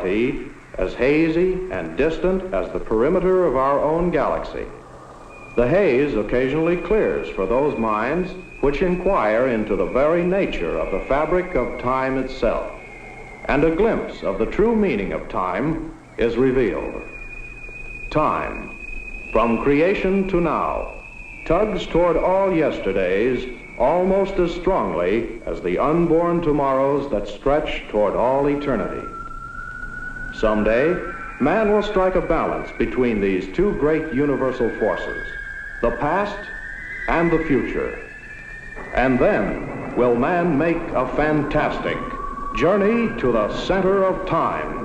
reality as hazy and distant as the perimeter of our own galaxy. The haze occasionally clears for those minds which inquire into the very nature of the fabric of time itself, and a glimpse of the true meaning of time is revealed. Time, from creation to now, tugs toward all yesterdays almost as strongly as the unborn tomorrows that stretch toward all eternity. Someday, man will strike a balance between these two great universal forces, the past and the future. And then will man make a fantastic journey to the center of time.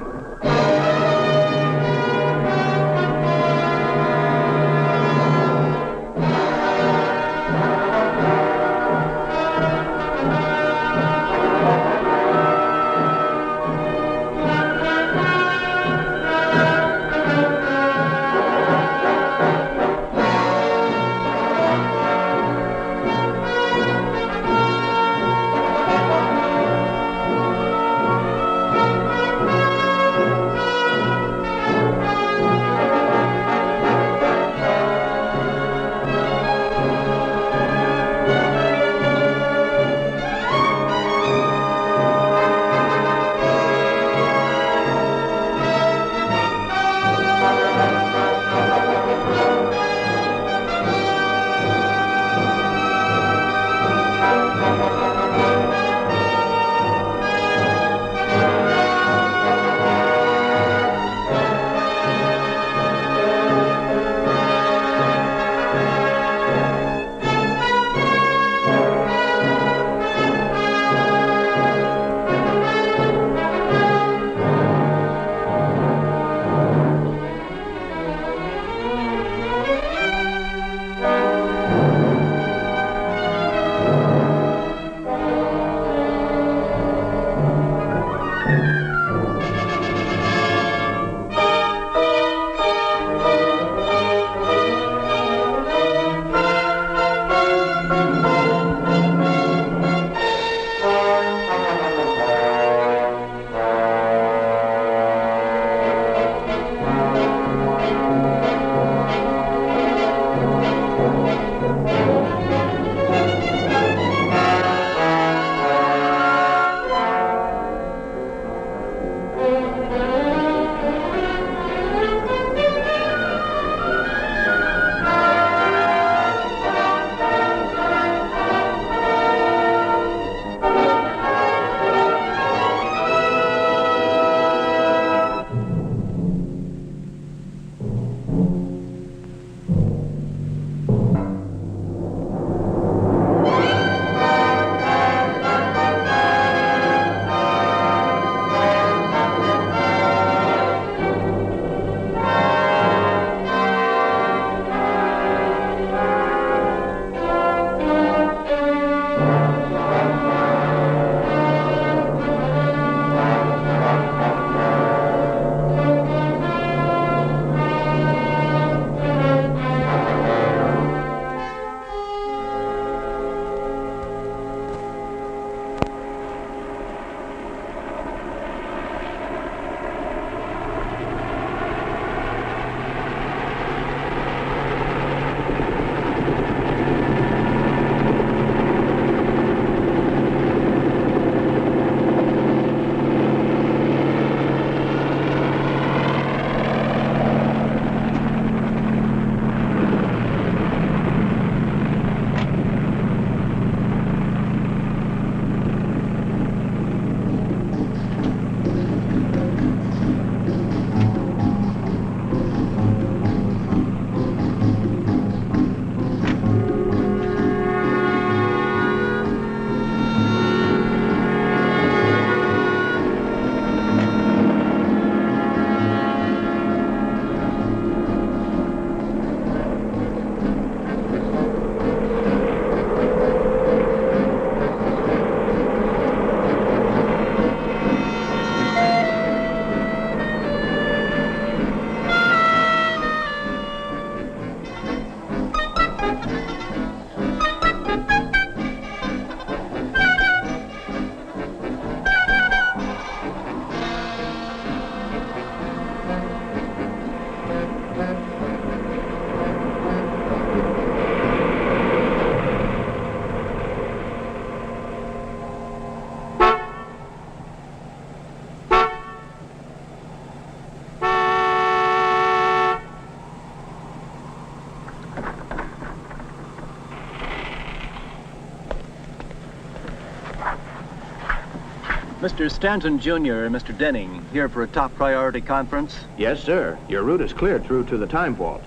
Mr. Stanton Jr. and Mr. Denning, here for a top priority conference? Yes, sir. Your route is cleared through to the time vault.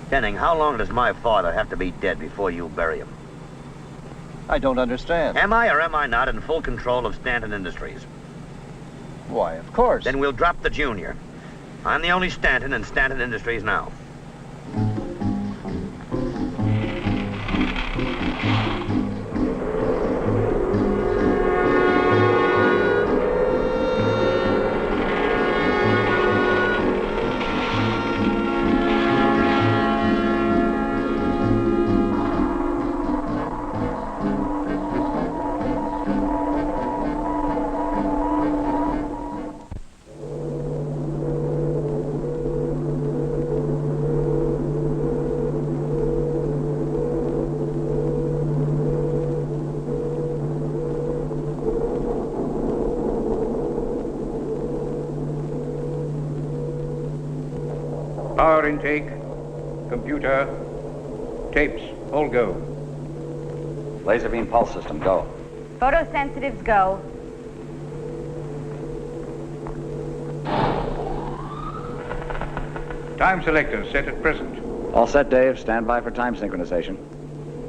Denning, how long does my father have to be dead before you bury him? I don't understand. Am I or am I not in full control of Stanton Industries? Why, of course. Then we'll drop the junior. I'm the only Stanton in Stanton Industries now. Power intake, computer, tapes, all go. Laser beam pulse system, go. Photosensitives, go. Time selector set at present. All set, Dave. Stand by for time synchronization.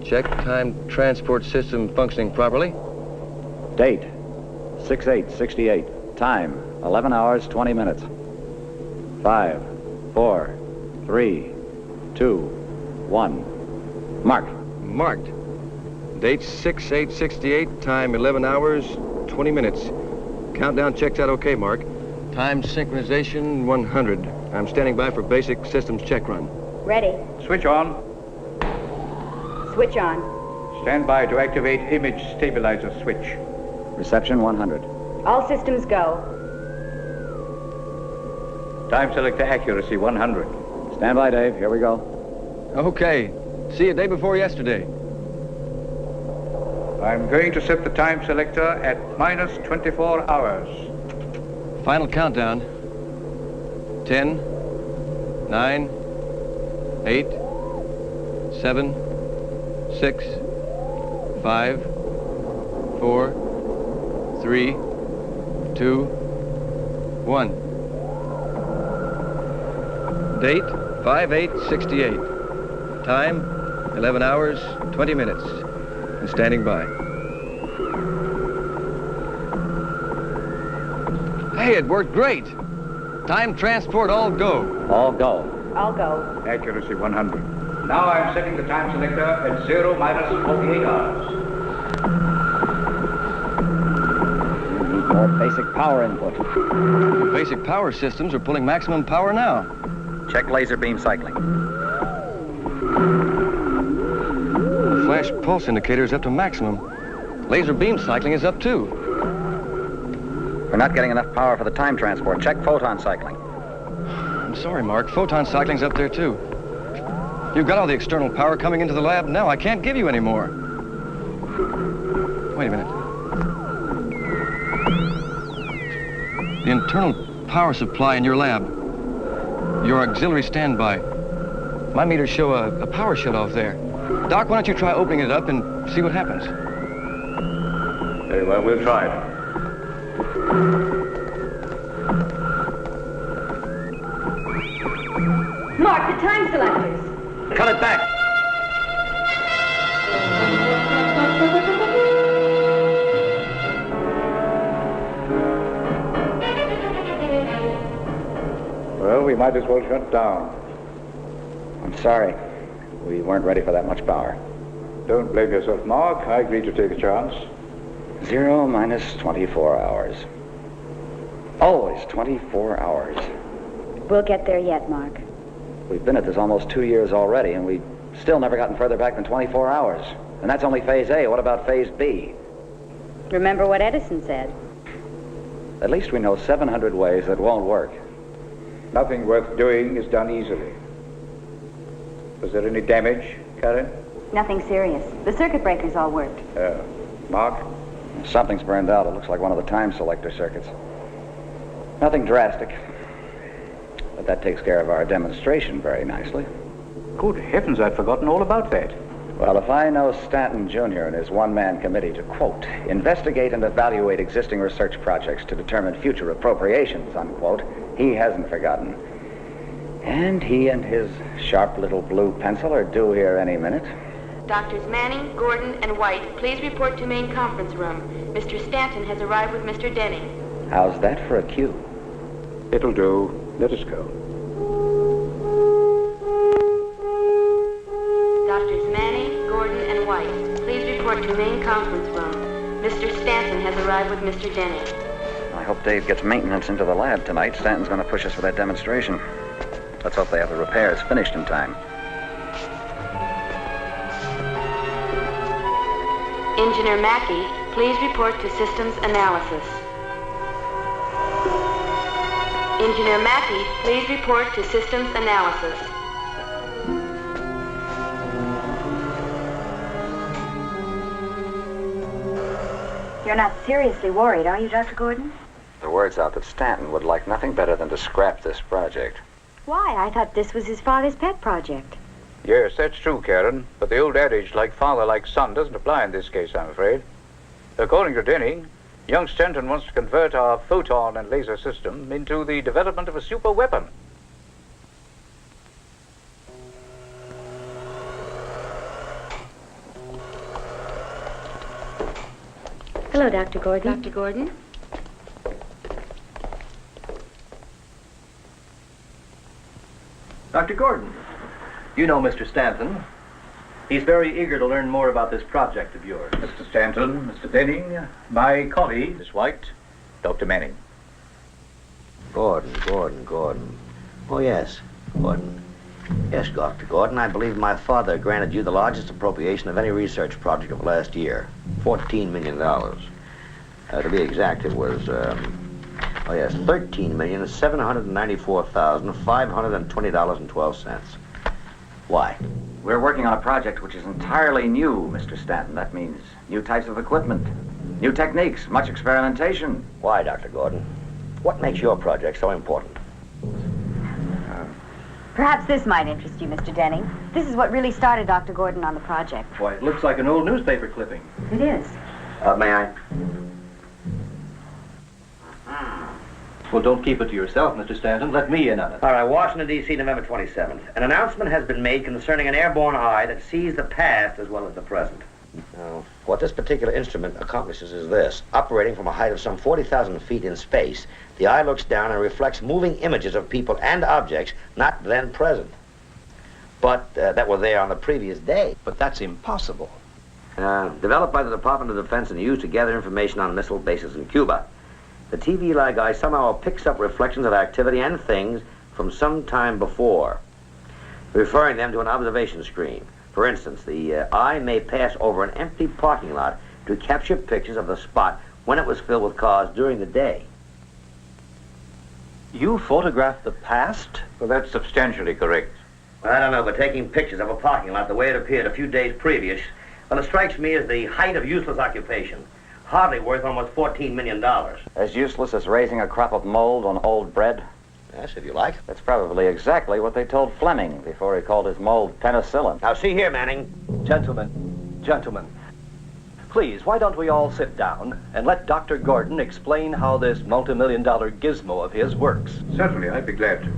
Check time transport system functioning properly. Date, 6/8/68. Time, 11 hours, 20 minutes. 5, 4, 3, 2, 1. Mark. Marked. Date 6/8/68, time 11 hours, 20 minutes. Countdown checks out okay, Mark. Time synchronization 100. I'm standing by for basic systems check run. Ready. Switch on. Switch on. Stand by to activate image stabilizer switch. Reception 100. All systems go. Time selector accuracy 100. Stand by, Dave. Here we go. Okay. See you day before yesterday. I'm going to set the time selector at minus 24 hours. Final countdown. 10, 9, 8, 7, 6, 5, 4, 3, 2, 1. Date 5/8/68. Time 11 hours, 20 minutes. And standing by. Hey, it worked great. Time transport all go. All go. All go. Accuracy 100. Now I'm setting the time selector at 0 minus 48 hours. You need more basic power input. Basic power systems are pulling maximum power now. Check laser beam cycling. The flash pulse indicator is up to maximum. Laser beam cycling is up too. We're not getting enough power for the time transport. Check photon cycling. I'm sorry, Mark. Photon cycling's up there too. You've got all the external power coming into the lab now. I can't give you any more. Wait a minute. The internal power supply in your lab. Your auxiliary standby. My meters show a power shut-off there. Doc, why don't you try opening it up and see what happens? Very well, we'll try it. Mark the time selectors. Cut it back. Well, we might as well shut down. I'm sorry. We weren't ready for that much power. Don't blame yourself, Mark. I agreed to take a chance. 0 minus 24 hours. Always 24 hours. We'll get there yet, Mark. We've been at this almost 2 years already, and we've still never gotten further back than 24 hours. And that's only phase A. What about phase B? Remember what Edison said. At least we know 700 ways that won't work. Nothing worth doing is done easily. Was there any damage, Karen? Nothing serious. The circuit breakers all worked. Mark? Something's burned out. It looks like one of the time selector circuits. Nothing drastic. But that takes care of our demonstration very nicely. Good heavens, I'd forgotten all about that. Well, if I know Stanton Jr. and his one-man committee to, quote, investigate and evaluate existing research projects to determine future appropriations, unquote, he hasn't forgotten. And he and his sharp little blue pencil are due here any minute. Doctors Manning, Gordon, and White, please report to main conference room. Mr. Stanton has arrived with Mr. Denning. How's that for a cue? It'll do. Let us go. Doctors Manning, Gordon, and White, please report to main conference room. Mr. Stanton has arrived with Mr. Denning. I hope Dave gets maintenance into the lab tonight. Stanton's going to push us for that demonstration. Let's hope they have the repairs finished in time. Engineer Mackey, please report to systems analysis. Engineer Mackey, please report to systems analysis. You're not seriously worried, are you, Dr. Gordon? The word's out that Stanton would like nothing better than to scrap this project. Why? I thought this was his father's pet project. Yes, that's true, Karen. But the old adage, like father, like son, doesn't apply in this case, I'm afraid. According to Denning, young Stanton wants to convert our photon and laser system into the development of a super weapon. Hello, Dr. Gordon. Dr. Gordon? Dr. Gordon, you know Mr. Stanton. He's very eager to learn more about this project of yours. Mr. Stanton, Mr. Denning, my colleague, Miss White, Dr. Manning. Gordon. Oh, yes, Gordon. Yes, Dr. Gordon, I believe my father granted you the largest appropriation of any research project of last year. $14 million. To be exact, it was, $13,794,520.12. Why? We're working on a project which is entirely new, Mr. Stanton. That means new types of equipment, new techniques, much experimentation. Why, Dr. Gordon? What makes your project so important? Perhaps this might interest you, Mr. Denning. This is what really started Dr. Gordon on the project. Why, it looks like an old newspaper clipping. It is. May I? Well, don't keep it to yourself, Mr. Stanton. Let me in on it. All right, Washington, D.C., November 27th. An announcement has been made concerning an airborne eye that sees the past as well as the present. Now, what this particular instrument accomplishes is this. Operating from a height of some 40,000 feet in space, the eye looks down and reflects moving images of people and objects not then present, but that were there on the previous day. But that's impossible. Developed by the Department of Defense and used to gather information on missile bases in Cuba. The TV-like eye somehow picks up reflections of activity and things from some time before, referring them to an observation screen. For instance, the eye may pass over an empty parking lot to capture pictures of the spot when it was filled with cars during the day. You photographed the past? Well, that's substantially correct. Well, I don't know, but taking pictures of a parking lot the way it appeared a few days previous, well, it strikes me as the height of useless occupation. Hardly worth almost $14 million. As useless as raising a crop of mold on old bread? Yes, if you like. That's probably exactly what they told Fleming before he called his mold penicillin. Now, see here, Manning. Gentlemen, please, why don't we all sit down and let Dr. Gordon explain how this multi-million-dollar gizmo of his works? Certainly, I'd be glad to.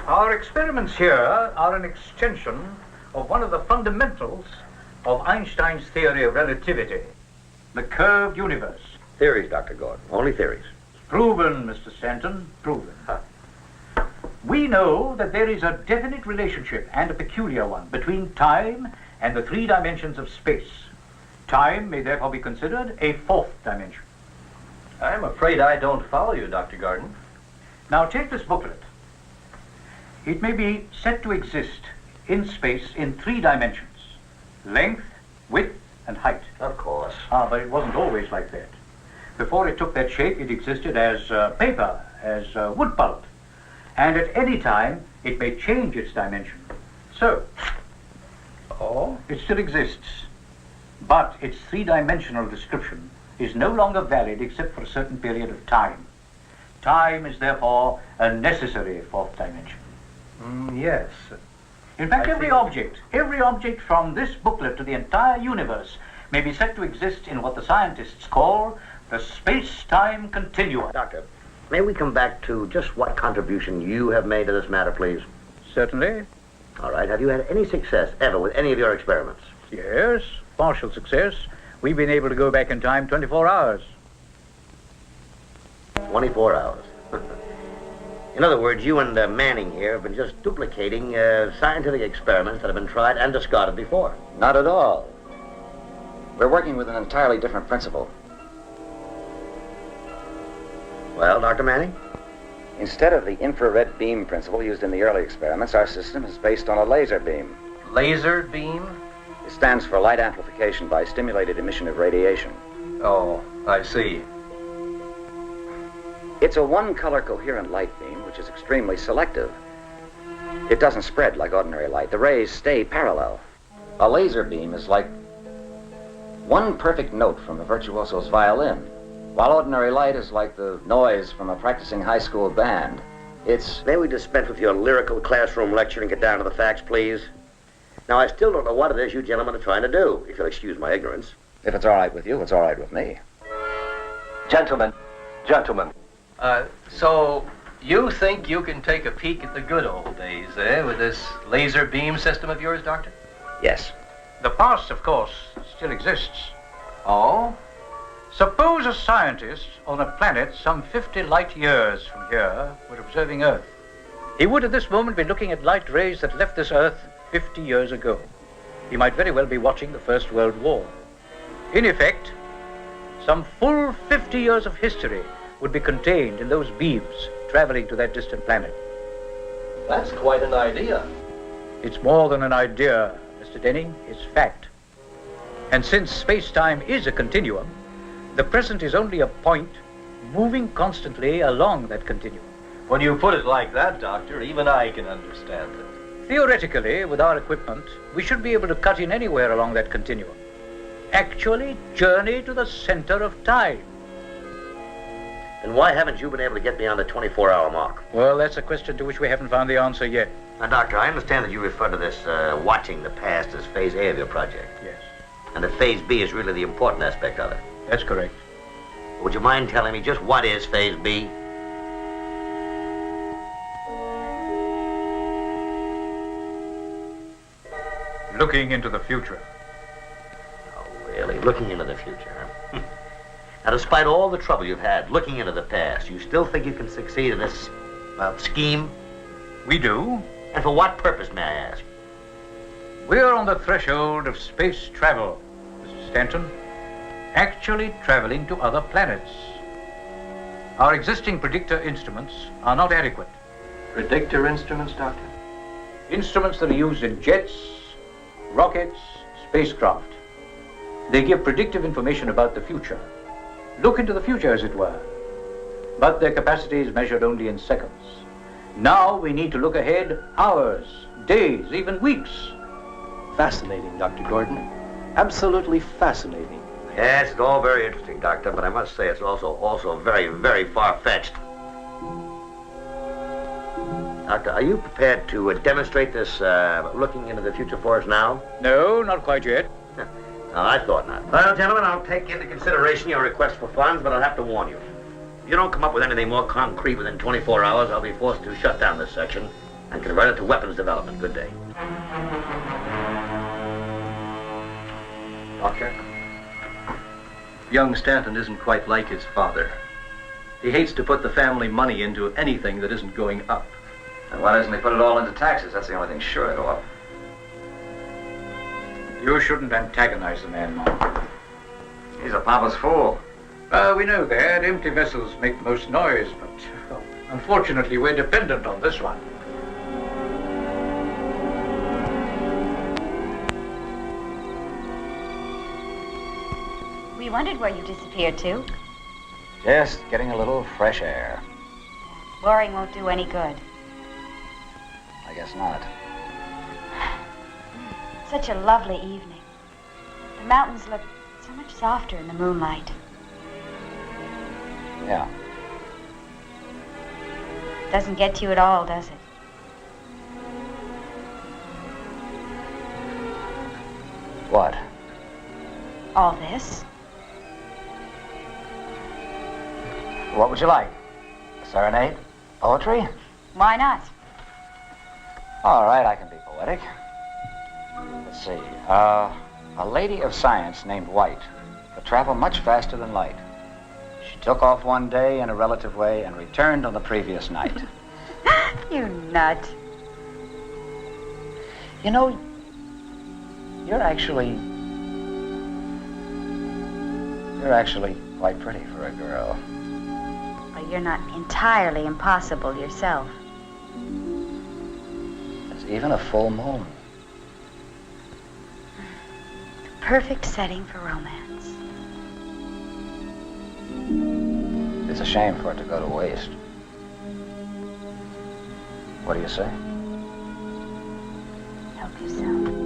Our experiments here are an extension of one of the fundamentals of Einstein's theory of relativity, the curved universe. Theories, Dr. Gordon. Only theories. Proven, Mr. Stanton, proven. We know that there is a definite relationship, and a peculiar one, between time and the three dimensions of space. Time may therefore be considered a fourth dimension. I'm afraid I don't follow you, Dr. Gordon. Now take this booklet. It may be said to exist in space in three dimensions: length, width, and height. Of course. But it wasn't always like that. Before it took that shape, it existed as paper, as wood pulp. And at any time, it may change its dimension. So, it still exists. But its three-dimensional description is no longer valid except for a certain period of time. Time is therefore a necessary fourth dimension. Yes. In fact, every object from this booklet to the entire universe may be said to exist in what the scientists call the space-time continuum. Doctor, may we come back to just what contribution you have made to this matter, please? Certainly. All right. Have you had any success ever with any of your experiments? Yes, partial success. We've been able to go back in time 24 hours. 24 hours. In other words, you and Manning here have been just duplicating scientific experiments that have been tried and discarded before. Not at all. We're working with an entirely different principle. Well, Dr. Manning? Instead of the infrared beam principle used in the early experiments, our system is based on a laser beam. Laser beam? It stands for light amplification by stimulated emission of radiation. Oh, I see. It's a one-color coherent light beam, which is extremely selective. It doesn't spread like ordinary light. The rays stay parallel. A laser beam is like one perfect note from a virtuoso's violin, while ordinary light is like the noise from a practicing high school band. It's... May we dispense with your lyrical classroom lecture and get down to the facts, please? Now, I still don't know what it is you gentlemen are trying to do, if you'll excuse my ignorance. If it's all right with you, it's all right with me. Gentlemen. So you think you can take a peek at the good old days, with this laser beam system of yours, Doctor? Yes. The past, of course, still exists. Oh? Suppose a scientist on a planet some 50 light years from here were observing Earth. He would at this moment be looking at light rays that left this Earth 50 years ago. He might very well be watching the First World War. In effect, some full 50 years of history would be contained in those beams traveling to that distant planet. That's quite an idea. It's more than an idea, Mr. Denning. It's fact. And since space-time is a continuum, the present is only a point moving constantly along that continuum. When you put it like that, Doctor, even I can understand it. Theoretically, with our equipment, we should be able to cut in anywhere along that continuum. Actually journey to the center of time. Then why haven't you been able to get beyond the 24-hour mark? Well, that's a question to which we haven't found the answer yet. Now, Doctor, I understand that you refer to this watching the past as Phase A of your project. Yes. And that Phase B is really the important aspect of it. That's correct. Would you mind telling me just what is Phase B? Looking into the future. Oh, really? Looking into the future, huh? Now, despite all the trouble you've had looking into the past, you still think you can succeed in this, scheme? We do. And for what purpose, may I ask? We're on the threshold of space travel, Mr. Stanton. Actually traveling to other planets. Our existing predictor instruments are not adequate. Predictor instruments, Doctor? Instruments that are used in jets, rockets, spacecraft. They give predictive information about the future. Look into the future, as it were. But their capacity is measured only in seconds. Now we need to look ahead hours, days, even weeks. Fascinating, Dr. Gordon. Absolutely fascinating. Yes, it's all very interesting, Doctor, but I must say it's also very, very far-fetched. Doctor, are you prepared to demonstrate this looking into the future for us now? No, not quite yet. No, I thought not. Well, gentlemen, I'll take into consideration your request for funds, but I'll have to warn you. If you don't come up with anything more concrete within 24 hours, I'll be forced to shut down this section and convert it to weapons development. Good day. Doctor? Young Stanton isn't quite like his father. He hates to put the family money into anything that isn't going up. And why doesn't he put it all into taxes? That's the only thing sure to go up. You shouldn't antagonize the man, Mark. He's a papa's fool. We know that. Empty vessels make the most noise, but unfortunately we're dependent on this one. We wondered where you disappeared to. Just getting a little fresh air. Boring won't do any good. I guess not. Such a lovely evening. The mountains look so much softer in the moonlight. Yeah. Doesn't get to you at all, does it? What? All this? What would you like? A serenade? Poetry? Why not? All right, I can be poetic. Let's see. A lady of science named White could travel much faster than light. She took off one day in a relative way and returned on the previous night. You nut. You know, you're actually quite pretty for a girl. But you're not entirely impossible yourself. There's even a full moon. The perfect setting for romance. It's a shame for it to go to waste. What do you say? Help yourself.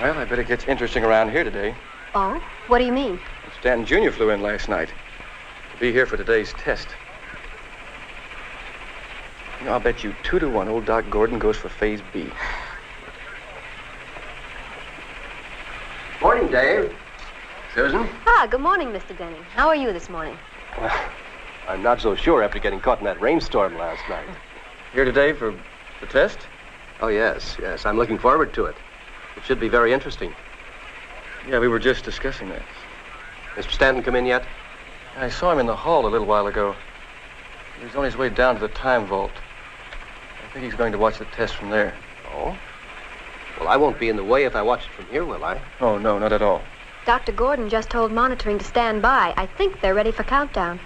Well, I bet it gets interesting around here today. Oh? What do you mean? Stanton Jr. flew in last night to be here for today's test. You know, I'll bet you 2-1 old Doc Gordon goes for Phase B. Morning, Dave. Susan? Ah, good morning, Mr. Denning. How are you this morning? Well, I'm not so sure after getting caught in that rainstorm last night. Here today for the test? Oh, yes. I'm looking forward to it. It should be very interesting. Yeah, we were just discussing that. Mr. Stanton come in yet? I saw him in the hall a little while ago. He was on his way down to the time vault. I think he's going to watch the test from there. Oh? Well, I won't be in the way if I watch it from here, will I? Oh, no, not at all. Dr. Gordon just told monitoring to stand by. I think they're ready for countdown.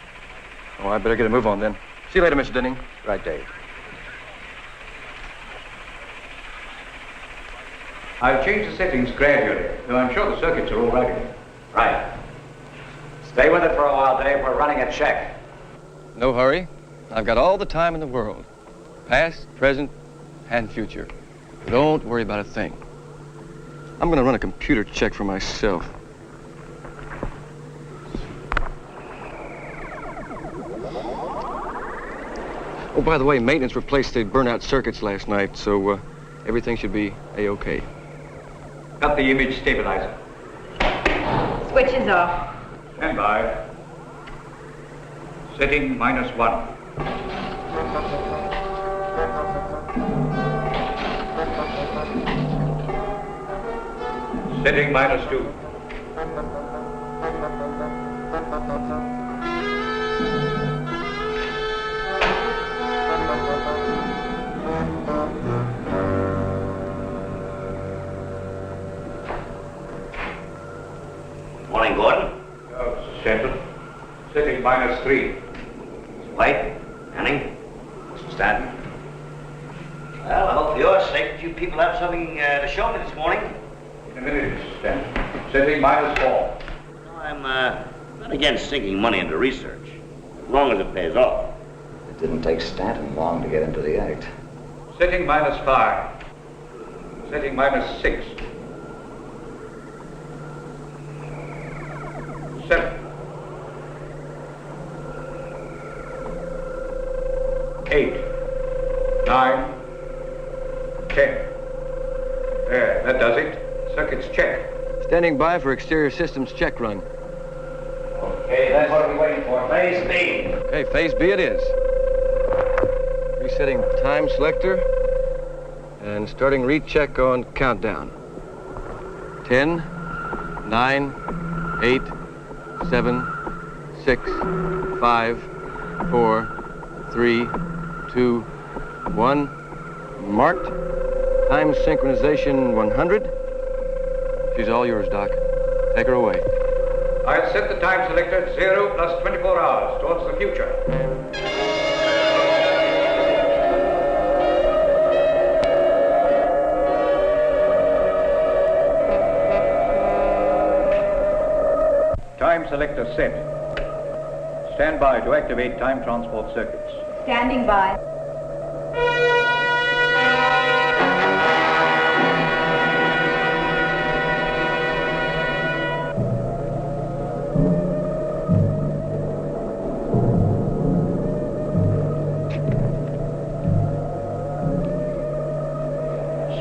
Oh, I better get a move on then. See you later, Mr. Denning. Right, Dave. I've changed the settings gradually, though I'm sure the circuits are all right. Right. Stay with it for a while, Dave. We're running a check. No hurry. I've got all the time in the world. Past, present, and future. Don't worry about a thing. I'm going to run a computer check for myself. Oh, by the way, maintenance replaced the burnout circuits last night, so everything should be A-OK. Got the image stabilizer. Switch is off. Stand by. Setting -1. Setting -2. Morning, Gordon. Oh, Stanton. Setting -3. White, Manning, Mr. Stanton. Well, I hope for your sake that you people have something to show me this morning. In a minute, Mr. Stanton. Setting -4. I'm not against sinking money into research, as long as it pays off. It didn't take Stanton long to get into the act. Setting -5. Setting -6. 7. 8. 9. 10. There, that does it. Circuits check. Standing by for exterior systems check run. Okay, then what are we waiting for? Phase B. Okay, Phase B it is. Resetting time selector and starting recheck on countdown. 10, 9, 8, 7, 6, 5, 4, 3, 2, 1. Marked. Time synchronization 100. She's all yours, Doc. Take her away. I'll set the time selector at 0 plus 24 hours towards the future. Time selector set. Stand by to activate time transport circuits. Standing by.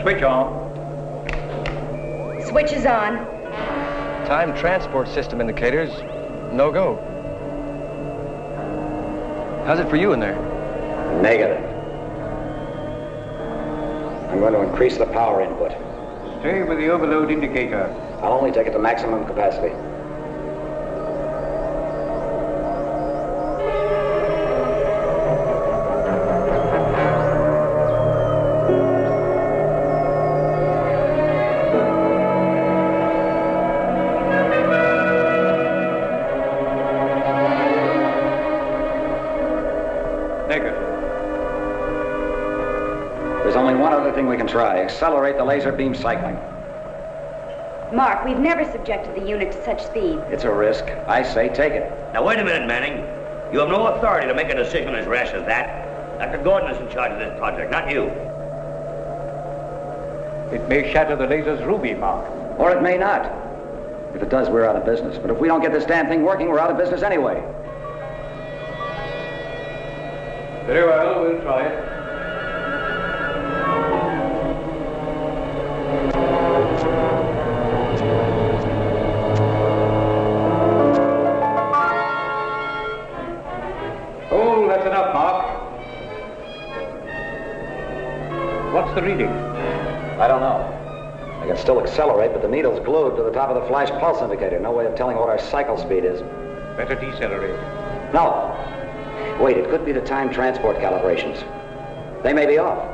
Switch on. Switch is on. Time transport system indicators, no go. How's it for you in there? Negative. I'm going to increase the power input. Stay with the overload indicator. I'll only take it to maximum capacity. There's only one other thing we can try. Accelerate the laser beam cycling. Mark, we've never subjected the unit to such speed. It's a risk. I say take it. Now, wait a minute, Manning. You have no authority to make a decision as rash as that. Dr. Gordon is in charge of this project, not you. It may shatter the laser's ruby, Mark. Or it may not. If it does, we're out of business. But if we don't get this damn thing working, we're out of business anyway. Very well, we'll try it. Oh, that's enough, Mark. What's the reading? I don't know. I can still accelerate, but the needle's glued to the top of the flash pulse indicator. No way of telling what our cycle speed is. Better decelerate. No. Wait, it could be the time transport calibrations. They may be off.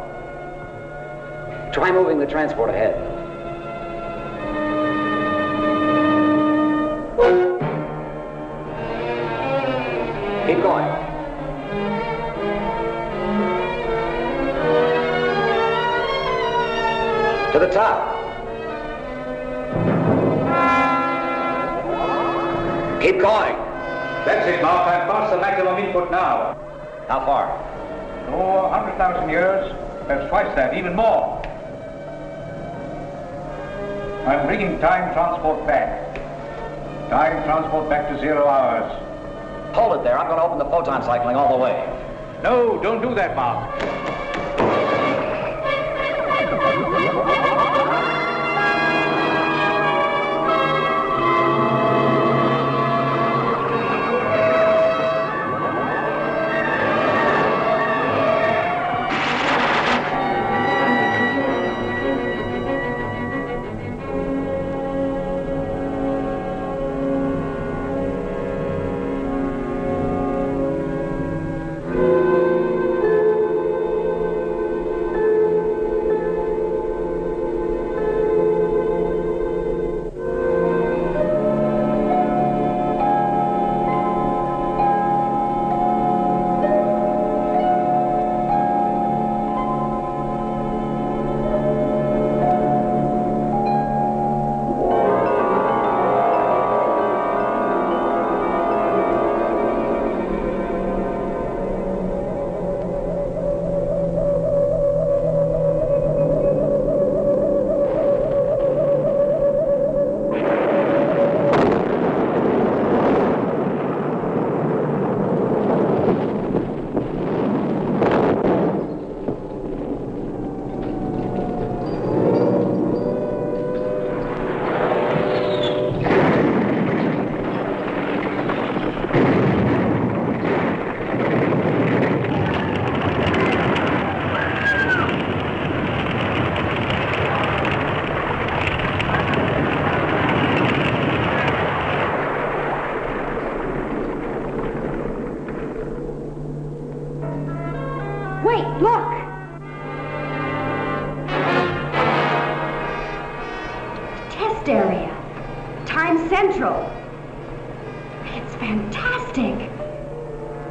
Try moving the transport ahead. Keep going. To the top. Keep going. That's it, Mark. I'm past the maximum input now. How far? Oh, 100,000 years. Perhaps twice that, even more. I'm bringing time transport back. Time transport back to 0 hours. Hold it there. I'm going to open the photon cycling all the way. No, don't do that, Mark. central. It's fantastic.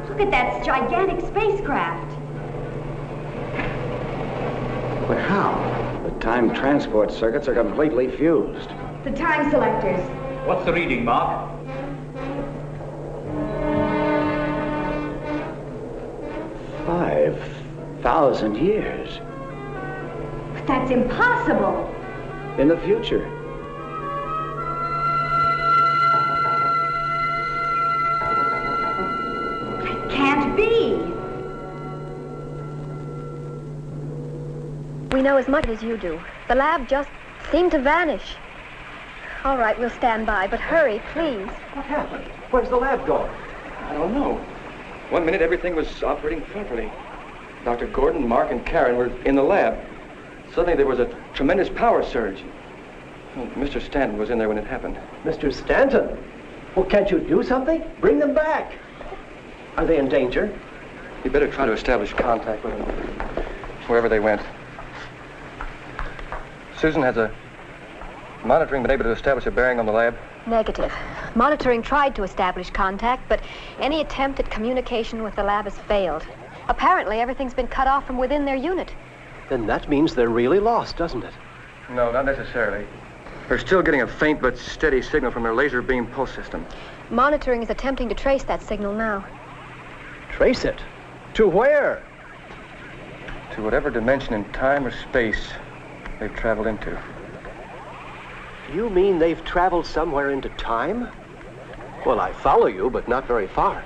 Look at that gigantic spacecraft. But how? The time transport circuits are completely fused. The time selectors. What's the reading, Mark? 5,000 years. But that's impossible. In the future. It can't be. We know as much as you do. The lab just seemed to vanish. All right, we'll stand by, but hurry, please. What happened? Where's the lab going? I don't know. One minute everything was operating properly. Dr. Gordon, Mark, and Karen were in the lab. Suddenly there was a tremendous power surge. Well, Mr. Stanton was in there when it happened. Mr. Stanton? Well, can't you do something? Bring them back. Are they in danger? You better try to establish contact with them, wherever they went. Susan, has a monitoring been able to establish a bearing on the lab? Negative. Monitoring tried to establish contact, but any attempt at communication with the lab has failed. Apparently, everything's been cut off from within their unit. Then that means they're really lost, doesn't it? No, not necessarily. They're still getting a faint but steady signal from their laser beam pulse system. Monitoring is attempting to trace that signal now. Trace it? To where? To whatever dimension in time or space they've traveled into. You mean they've traveled somewhere into time? Well, I follow you, but not very far.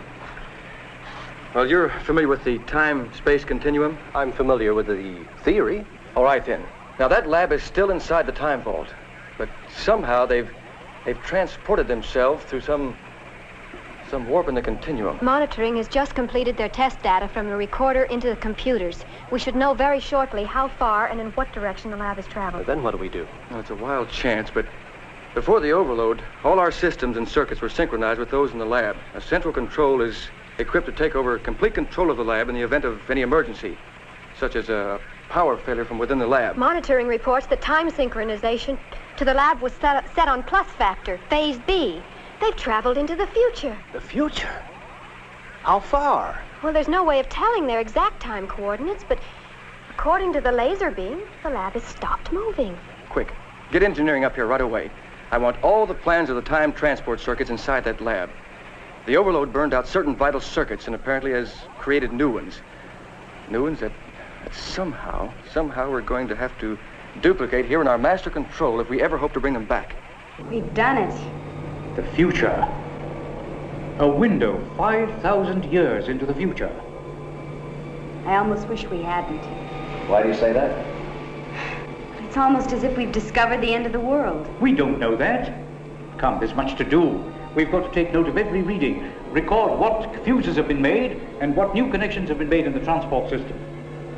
Well, you're familiar with the time-space continuum? I'm familiar with the theory. All right, then. Now, that lab is still inside the time vault, but somehow they've transported themselves through some warp in the continuum. Monitoring has just completed their test data from the recorder into the computers. We should know very shortly how far and in what direction the lab has traveled. Then what do we do? Well, it's a wild chance, but before the overload, all our systems and circuits were synchronized with those in the lab. A central control is equipped to take over complete control of the lab in the event of any emergency, such as a power failure from within the lab. Monitoring reports that time synchronization to the lab was set on plus factor, phase B. They've traveled into the future. The future? How far? Well, there's no way of telling their exact time coordinates, but according to the laser beam, the lab has stopped moving. Quick, get engineering up here right away. I want all the plans of the time transport circuits inside that lab. The overload burned out certain vital circuits and apparently has created new ones. New ones that somehow we're going to have to duplicate here in our master control if we ever hope to bring them back. We've done it. The future. A window 5,000 years into the future. I almost wish we hadn't. Why do you say that? It's almost as if we've discovered the end of the world. We don't know that. Come, there's much to do. We've got to take note of every reading, record what fuses have been made and what new connections have been made in the transport system.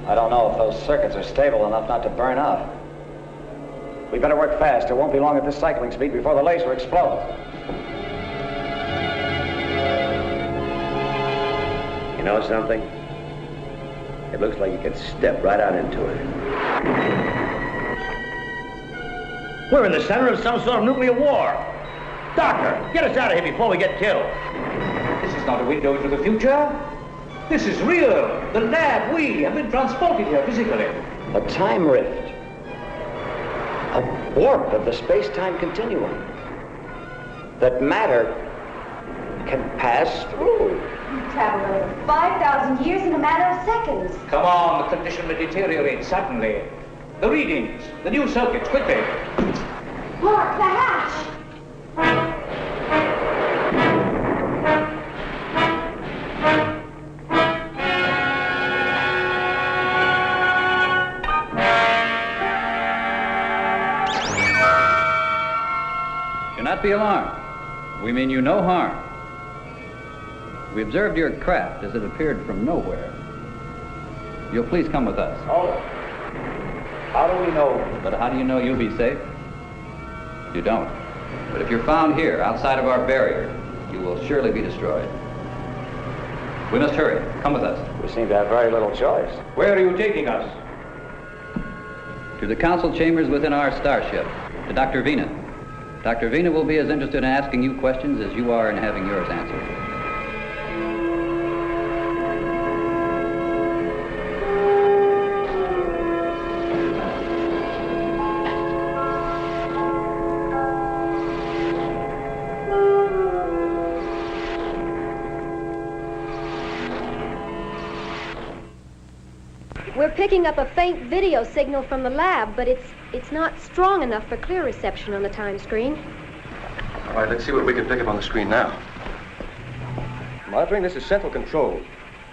I don't know if those circuits are stable enough not to burn up. We better work fast. It won't be long at this cycling speed before the laser explodes. You know something? It looks like you could step right out into it. We're in the center of some sort of nuclear war. Doctor, get us out of here before we get killed. This is not a window into the future. This is real. The lab, we have been transported here physically. A time rift. A warp of the space-time continuum. That matter can pass through. We've traveled over 5,000 years in a matter of seconds. Come on, the condition will deteriorate suddenly. The readings, the new circuits, quickly. Mark, the hatch! Do not be alarmed. We mean you no harm. We observed your craft as it appeared from nowhere. You'll please come with us. Oh. How do we know? But how do you know you'll be safe? You don't. But if you're found here, outside of our barrier, you will surely be destroyed. We must hurry. Come with us. We seem to have very little choice. Where are you taking us? To the council chambers within our starship. To Dr. Venus. Dr. Vina will be as interested in asking you questions as you are in having yours answered. We're picking up a faint video signal from the lab, but it's not strong enough for clear reception on the time screen. All right, let's see what we can pick up on the screen now. Monitoring, this is central control.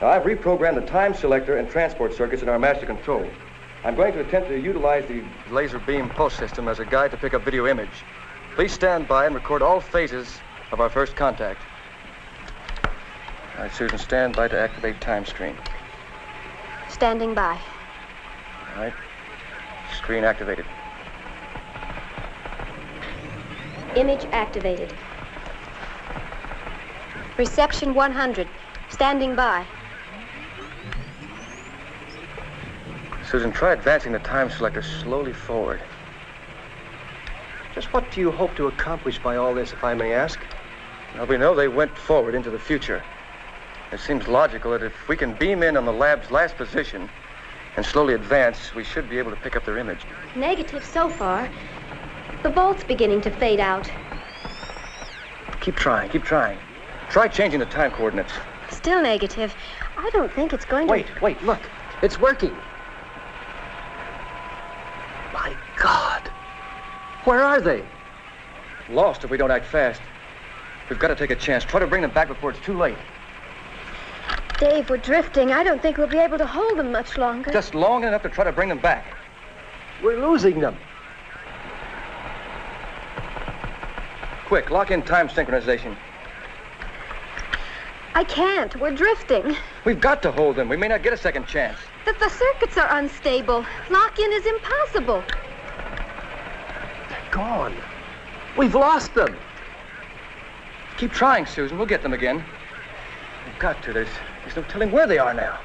Now, I've reprogrammed the time selector and transport circuits in our master control. I'm going to attempt to utilize the laser beam pulse system as a guide to pick up video image. Please stand by and record all phases of our first contact. All right, Susan, stand by to activate time screen. Standing by. All right. Screen activated. Image activated. Reception 100. Standing by. Susan, try advancing the time selector slowly forward. Just what do you hope to accomplish by all this, if I may ask? Well, we know they went forward into the future. It seems logical that if we can beam in on the lab's last position and slowly advance, we should be able to pick up their image. Negative so far. The volt's beginning to fade out. Keep trying, keep trying. Try changing the time coordinates. Still negative. I don't think it's going to... Wait, look. It's working. My God. Where are they? Lost if we don't act fast. We've got to take a chance. Try to bring them back before it's too late. Dave, we're drifting. I don't think we'll be able to hold them much longer. Just long enough to try to bring them back. We're losing them. Quick, lock in time synchronization. I can't. We're drifting. We've got to hold them. We may not get a second chance. The circuits are unstable. Lock-in is impossible. They're gone. We've lost them. Keep trying, Susan. We'll get them again. We've got to. There's no telling where they are now.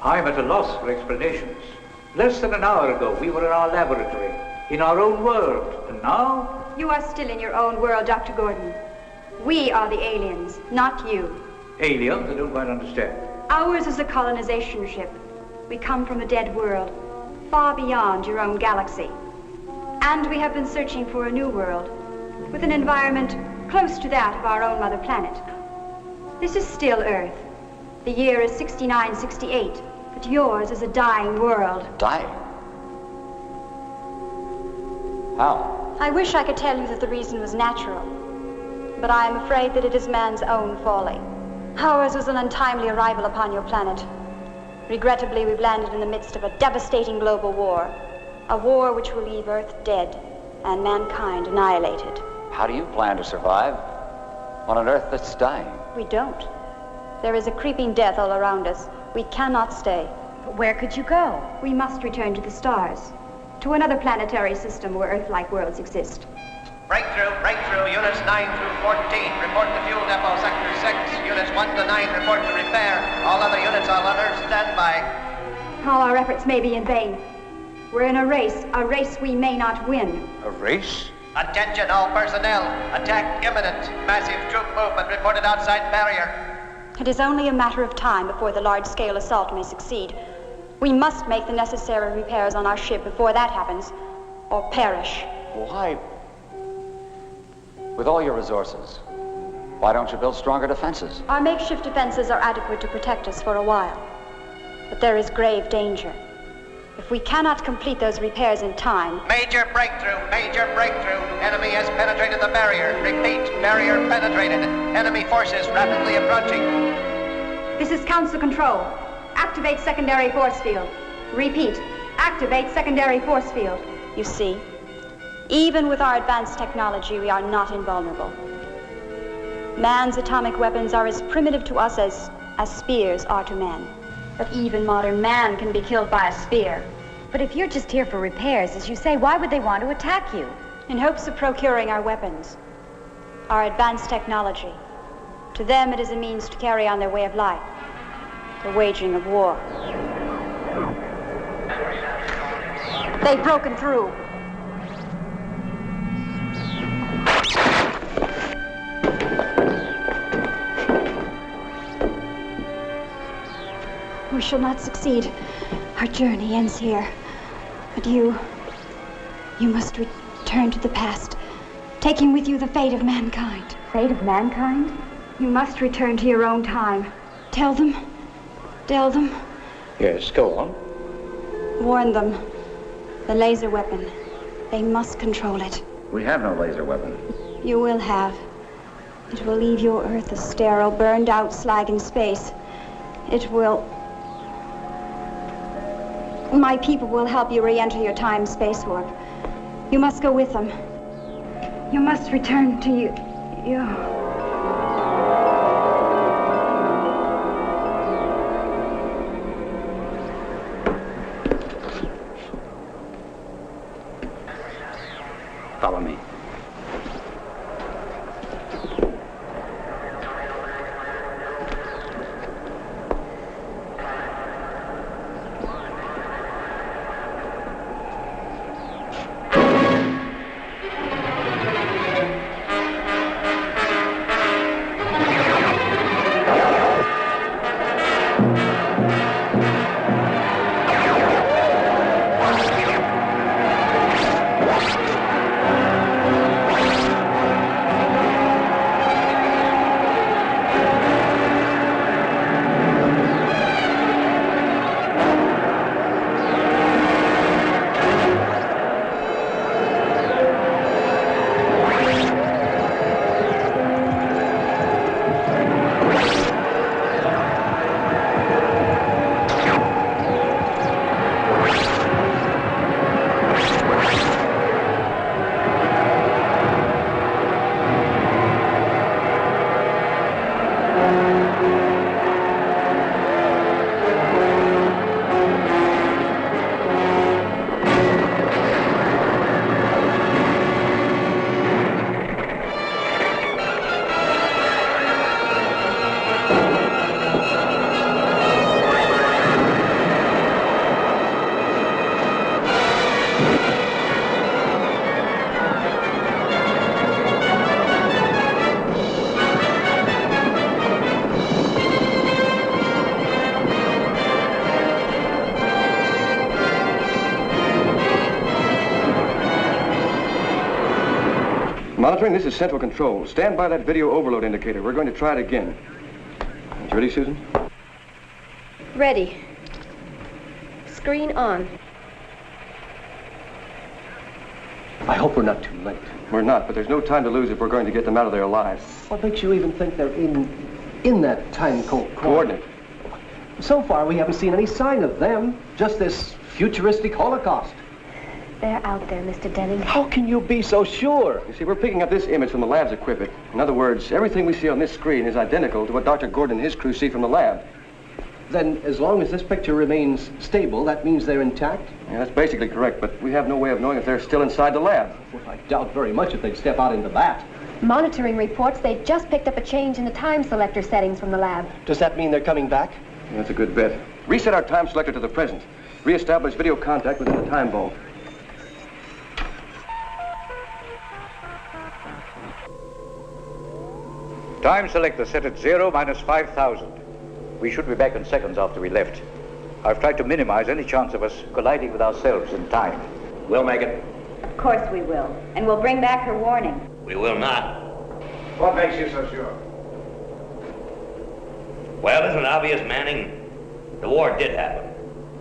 I'm at a loss for explanations. Less than an hour ago, we were in our laboratory, in our own world, and now... You are still in your own world, Dr. Gordon. We are the aliens, not you. Aliens? I don't quite understand. Ours is a colonization ship. We come from a dead world, far beyond your own galaxy. And we have been searching for a new world, with an environment close to that of our own mother planet. This is still Earth. The year is 6968, but yours is a dying world. Dying? How? I wish I could tell you that the reason was natural, but I am afraid that it is man's own folly. Ours was an untimely arrival upon your planet. Regrettably, we've landed in the midst of a devastating global war, a war which will leave Earth dead and mankind annihilated. How do you plan to survive on an Earth that's dying? We don't. There is a creeping death all around us. We cannot stay. But where could you go? We must return to the stars, to another planetary system where Earth-like worlds exist. Breakthrough, units 9 through 14. Report to fuel depot, sector 6. Units 1 to 9, report to repair. All other units on alert, stand by. All our efforts may be in vain. We're in a race we may not win. A race? Attention, all personnel. Attack imminent. Massive troop movement reported outside barrier. It is only a matter of time before the large-scale assault may succeed. We must make the necessary repairs on our ship before that happens, or perish. Why? With all your resources, why don't you build stronger defenses? Our makeshift defenses are adequate to protect us for a while. But there is grave danger. If we cannot complete those repairs in time... Major breakthrough. Enemy has penetrated the barrier. Repeat, barrier penetrated. Enemy forces rapidly approaching. This is Council Control. Activate secondary force field. Repeat, activate secondary force field. You see, even with our advanced technology, we are not invulnerable. Man's atomic weapons are as primitive to us as spears are to man. But even modern man can be killed by a spear. But if you're just here for repairs, as you say, why would they want to attack you? In hopes of procuring our weapons, our advanced technology. To them, it is a means to carry on their way of life, the waging of war. They've broken through. shall not succeed. Our journey ends here. But you must return to the past, taking with you the fate of mankind. Fate of mankind? You must return to your own time. Tell them. Yes, go on. Warn them. The laser weapon. They must control it. We have no laser weapon. You will have. It will leave your Earth a sterile, burned out slag in space. It will... My people will help you re-enter your time-space warp. You must go with them. You must return to you. Follow me. Monitoring, this is Central Control. Stand by that video overload indicator. We're going to try it again. You ready, Susan? Ready. Screen on. I hope we're not too late. We're not, but there's no time to lose if we're going to get them out of there alive. What makes you even think they're in that time coordinate? So far, we haven't seen any sign of them. Just this futuristic holocaust. They're out there, Mr. Denning. How can you be so sure? You see, we're picking up this image from the lab's equipment. In other words, everything we see on this screen is identical to what Dr. Gordon and his crew see from the lab. Then, as long as this picture remains stable, that means they're intact? Yeah, that's basically correct, but we have no way of knowing if they're still inside the lab. Well, I doubt very much if they'd step out into that. Monitoring reports they've just picked up a change in the time selector settings from the lab. Does that mean they're coming back? Yeah, that's a good bet. Reset our time selector to the present. Re-establish video contact within the time vault. Time selector set at 0 minus 5,000. We should be back in seconds after we left. I've tried to minimize any chance of us colliding with ourselves in time. We'll make it. Of course we will. And we'll bring back her warning. We will not. What makes you so sure? Well, isn't it obvious, Manning? The war did happen.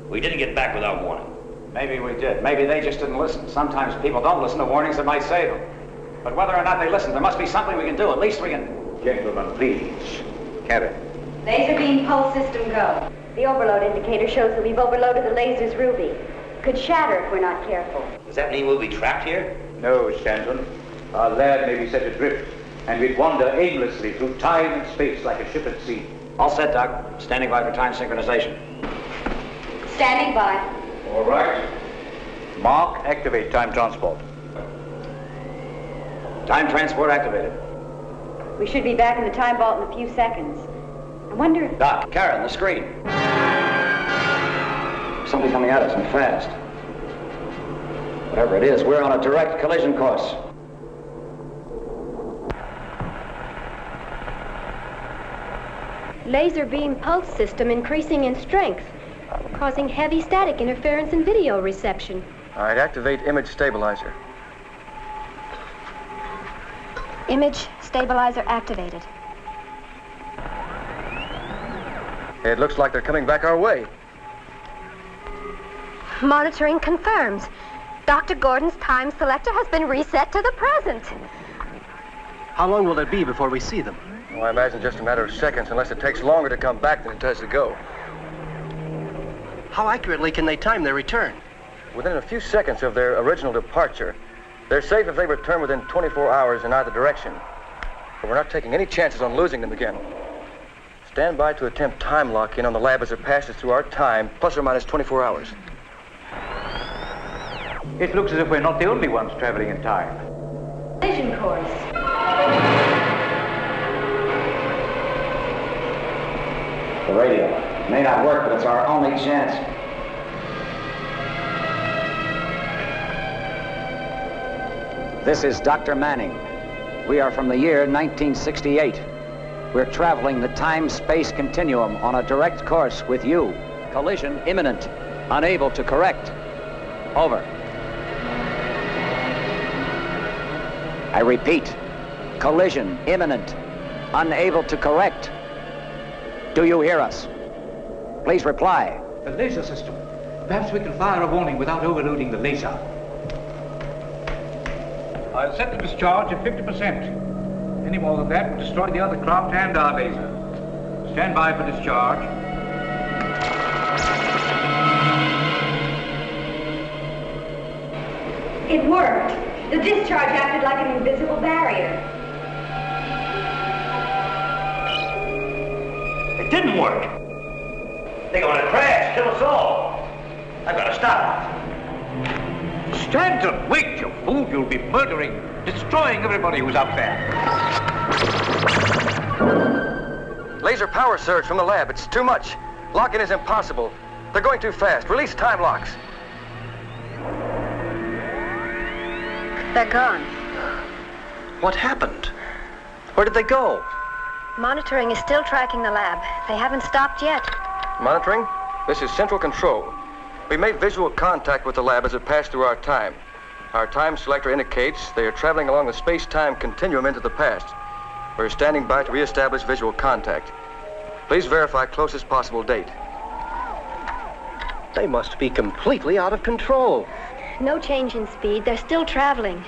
We didn't get back without warning. Maybe we did. Maybe they just didn't listen. Sometimes people don't listen to warnings that might save them. But whether or not they listen, there must be something we can do. At least we can... Gentlemen, please. Carry. Laser beam pulse system go. The overload indicator shows that we've overloaded the laser's ruby. Could shatter if we're not careful. Does that mean we'll be trapped here? No, Stanton. Our lab may be set adrift, and we'd wander aimlessly through time and space like a ship at sea. All set, Doc. Standing by for time synchronization. Standing by. All right. Mark, activate time transport. Time transport activated. We should be back in the time vault in a few seconds. I wonder if... Doc, Karen, the screen. Something coming at us and fast. Whatever it is, we're on a direct collision course. Laser beam pulse system increasing in strength. causing heavy static interference in video reception. All right, activate image stabilizer. Image stabilizer activated. It looks like they're coming back our way. Monitoring confirms. Dr. Gordon's time selector has been reset to the present. How long will it be before we see them? Well, I imagine just a matter of seconds, unless it takes longer to come back than it does to go. How accurately can they time their return? Within a few seconds of their original departure, they're safe if they return within 24 hours in either direction. But we're not taking any chances on losing them again. Stand by to attempt time lock-in on the lab as it passes through our time, plus or minus 24 hours. It looks as if we're not the only ones traveling in time. Collision course. The radio. May not work, but it's our only chance. This is Dr. Manning. We are from the year 1968. We're traveling the time-space continuum on a direct course with you. Collision imminent. Unable to correct. Over. I repeat, collision imminent. Unable to correct. Do you hear us? Please reply. The laser system. Perhaps we can fire a warning without overloading the laser. I'll set the discharge at 50%. Any more than that would destroy the other craft and our laser. Stand by for discharge. It worked. The discharge acted like an invisible barrier. It didn't work. They're going to crash, kill us all. I've got to stop. Stanton, wait, you fool. You'll be murdering, destroying everybody who's up there. Laser power surge from the lab. It's too much. Lock-in is impossible. They're going too fast. Release time locks. They're gone. What happened? Where did they go? Monitoring is still tracking the lab. They haven't stopped yet. Monitoring? This is Central Control. We made visual contact with the lab as it passed through our time. Our time selector indicates they are traveling along the space-time continuum into the past. We're standing by to reestablish visual contact. Please verify closest possible date. They must be completely out of control. No change in speed. They're still traveling.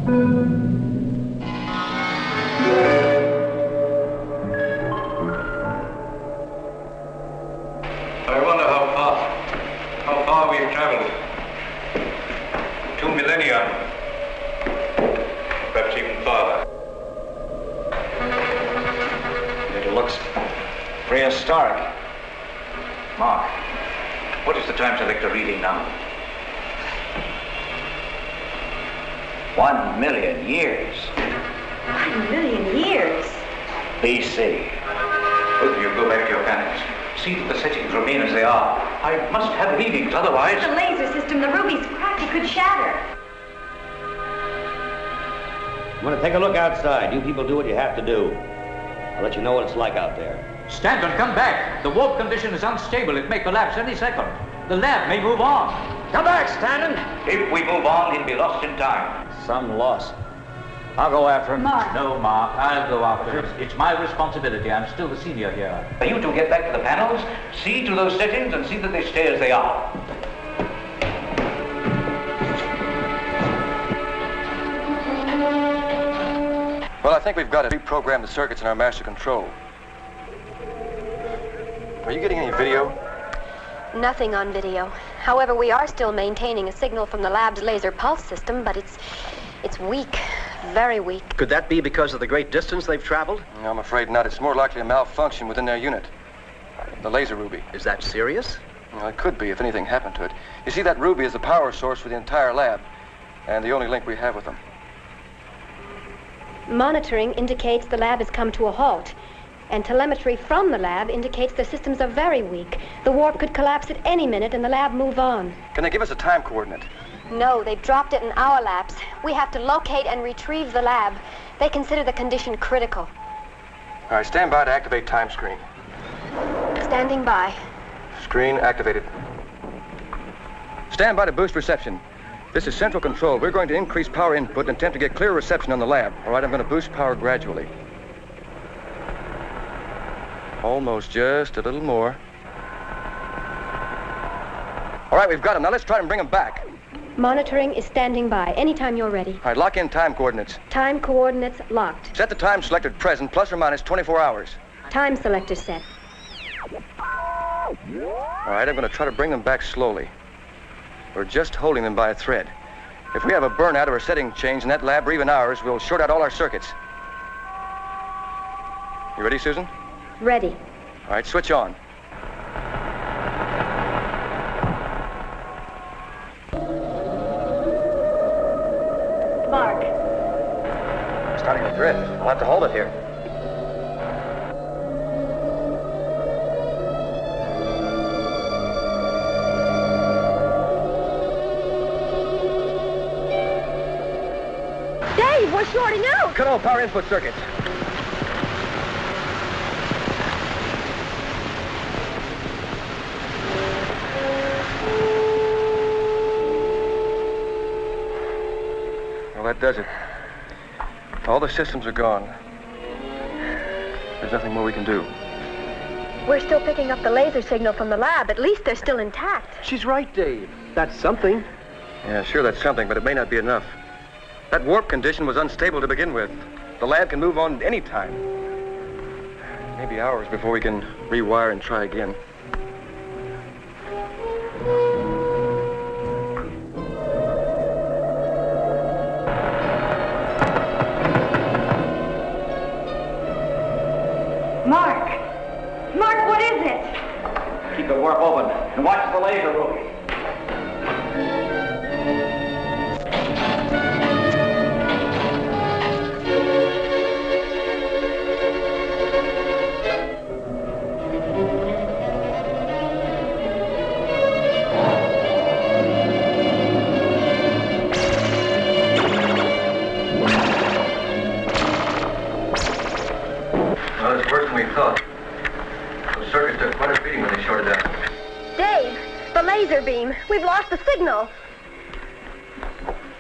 I wonder how far we've traveled. 2 millennia. Perhaps even farther. It looks prehistoric. Mark, what is the time selector reading now? 1 million years. 1 million years? BC. Both of you go back to your planets. See that the settings remain as they are. I must have readings, otherwise... The laser system, the ruby's cracked. It could shatter. I'm going to take a look outside. You people do what you have to do. I'll let you know what it's like out there. Stanton, come back. The warp condition is unstable. It may collapse any second. The lab may move on. Come back, Stanton! If we move on, he'll be lost in time. Some loss. I'll go after him. Mark. No, Mark, I'll go after him. It's my responsibility. I'm still the senior here. You two get back to the panels, see to those settings, and see that they stay as they are. Well, I think we've got to reprogram the circuits in our master control. Are you getting any video? Nothing on video. However, we are still maintaining a signal from the lab's laser pulse system, but it's weak. Very weak. Could that be because of the great distance they've traveled? No, I'm afraid not. It's more likely a malfunction within their unit. The laser ruby. Is that serious? Well, it could be if anything happened to it. You see, that ruby is the power source for the entire lab, and the only link we have with them. Monitoring indicates the lab has come to a halt, and telemetry from the lab indicates the systems are very weak. The warp could collapse at any minute and the lab move on. Can they give us a time coordinate? No, they've dropped it in our labs. We have to locate and retrieve the lab. They consider the condition critical. All right, stand by to activate time screen. Standing by. Screen activated. Stand by to boost reception. This is central control. We're going to increase power input and attempt to get clear reception on the lab. All right, I'm going to boost power gradually. Almost, just a little more. All right, we've got them. Now let's try and bring them back. Monitoring is standing by. Anytime you're ready. All right, lock in time coordinates. Time coordinates locked. Set the time selector to present, plus or minus 24 hours. Time selector set. All right, I'm going to try to bring them back slowly. We're just holding them by a thread. If we have a burnout or a setting change in that lab or even ours, we'll short out all our circuits. You ready, Susan? Ready. All right, switch on. Mark. We're starting to drift. We'll have to hold it here. Dave, we're shorting out. Cut all power input circuits. Well, that does it. All the systems are gone. There's nothing more we can do. We're still picking up the laser signal from the lab. At least they're still intact. She's right, Dave. That's something. Yeah, sure, that's something, but it may not be enough. That warp condition was unstable to begin with. The lab can move on any time. Maybe hours before we can rewire and try again. Mark! Mark, what is it? Keep the warp open and watch the laser ruby. Well, it's worse than we thought. The circuit took quite a beating when they shorted out. Dave, the laser beam. We've lost the signal.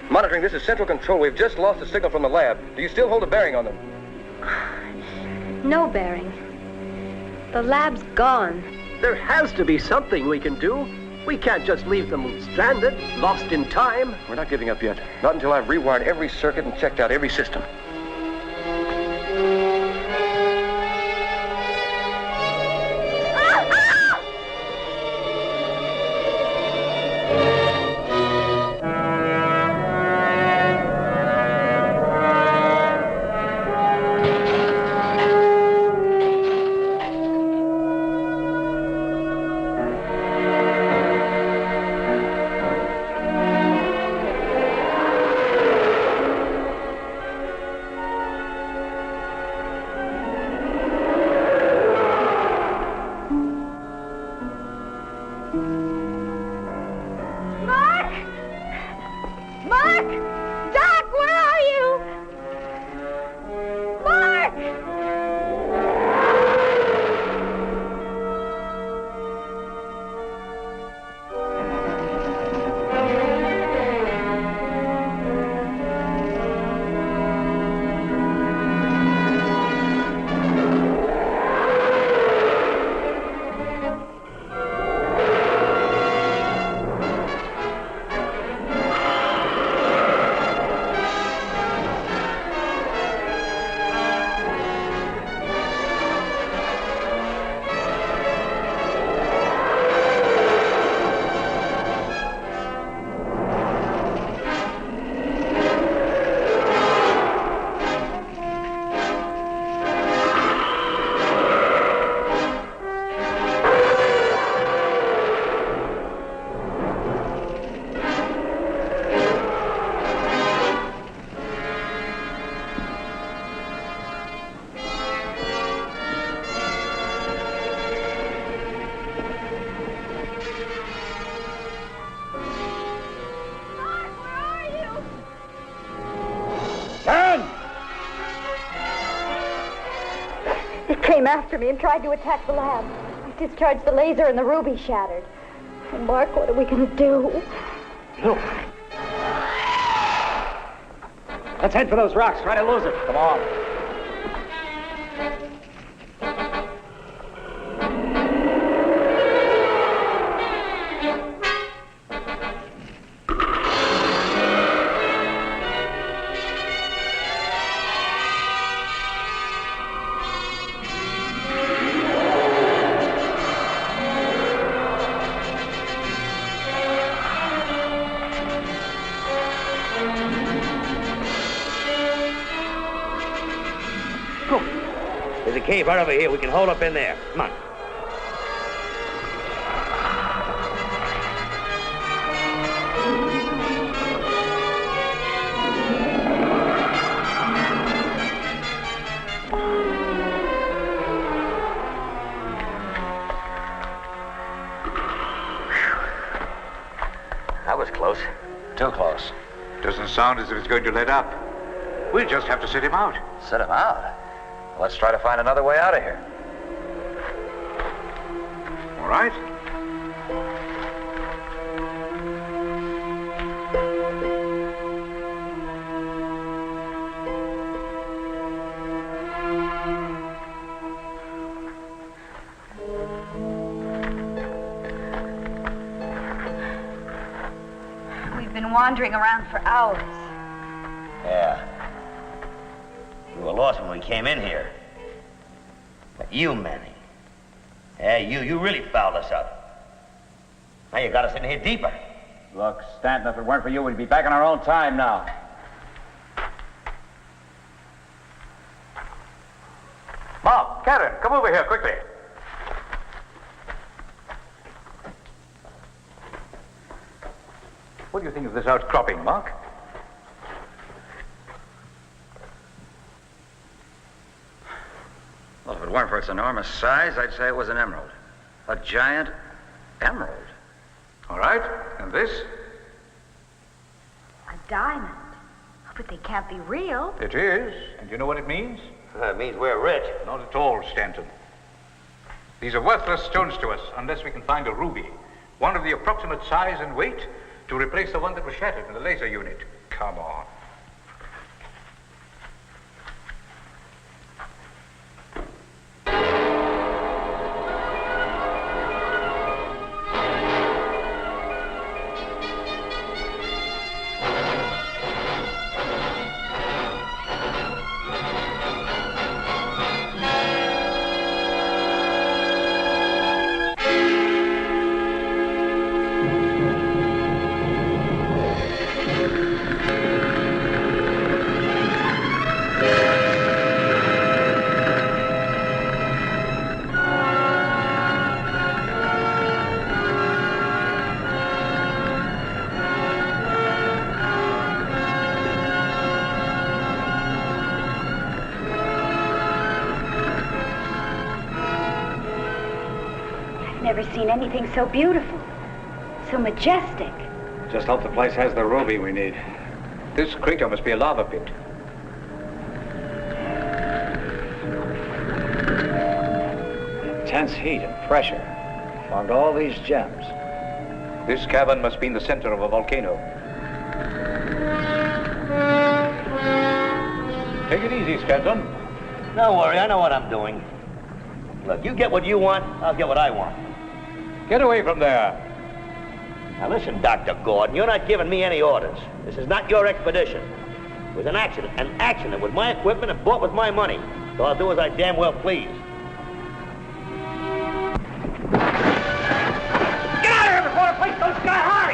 Monitoring, this is central control. We've just lost the signal from the lab. Do you still hold a bearing on them? No bearing. The lab's gone. There has to be something we can do. We can't just leave them stranded, lost in time. We're not giving up yet. Not until I've rewired every circuit and checked out every system. After me and tried to attack the lab. I discharged the laser and the ruby shattered. Oh, Mark, what are we going to do? Look. Let's head for those rocks. Try to lose it. Come on. There's a cave right over here. We can hold up in there. Come on. That was close. Too close. Doesn't sound as if it's going to let up. We'll just have to sit him out. Set him out? Let's try to find another way out of here. All right. We've been wandering around for hours. Yeah. We were lost when we came in here. But you, Manning. Yeah, you really fouled us up. Now you got us in here deeper. Look, Stanton, if it weren't for you, we'd be back in our own time now. Mom, Karen, come over here quickly. What do you think of this outcropping, Mark? Well, if it weren't for its enormous size, I'd say it was an emerald. A giant emerald. All right. And this? A diamond. Oh, but they can't be real. It is. And you know what it means? It means we're rich. Not at all, Stanton. These are worthless stones to us unless we can find a ruby. One of the approximate size and weight to replace the one that was shattered in the laser unit. Come on. never seen anything so beautiful, so majestic. Just hope the place has the ruby we need. This crater must be a lava pit. Intense heat and pressure formed all these gems. This cavern must be in the center of a volcano. Take it easy, Stanton. Don't worry, I know what I'm doing. Look, you get what you want, I'll get what I want. Get away from there. Now listen, Dr. Gordon, you're not giving me any orders. This is not your expedition. It was an accident with my equipment and bought with my money. So I'll do as I damn well please. Get out of here before the place goes sky high!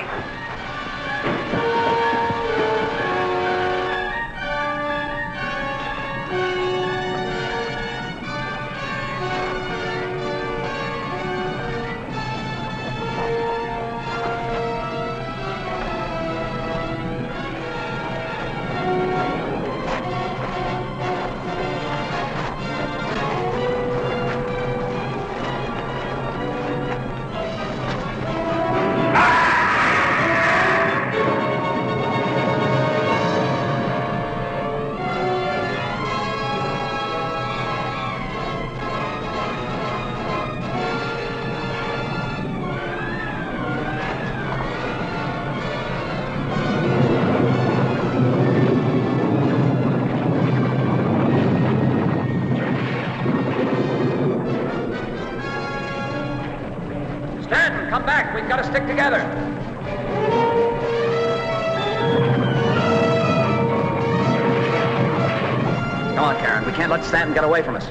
Stanton, come back. We've got to stick together. Come on, Karen. We can't let Stanton get away from us.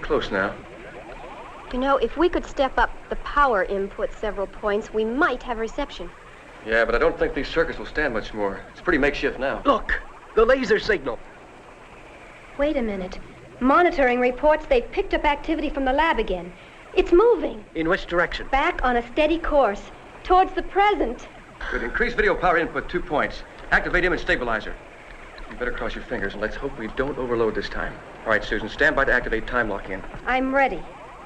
close now. You know, if we could step up the power input several points, we might have reception. Yeah, but I don't think these circuits will stand much more. It's pretty makeshift now. Look, the laser signal. Wait a minute. Monitoring reports they've picked up activity from the lab again. It's moving. In which direction? Back on a steady course. Towards the present. Good. Increase video power input 2 points. Activate image stabilizer. You better cross your fingers, and let's hope we don't overload this time. All right, Susan, stand by to activate time lock-in. I'm ready.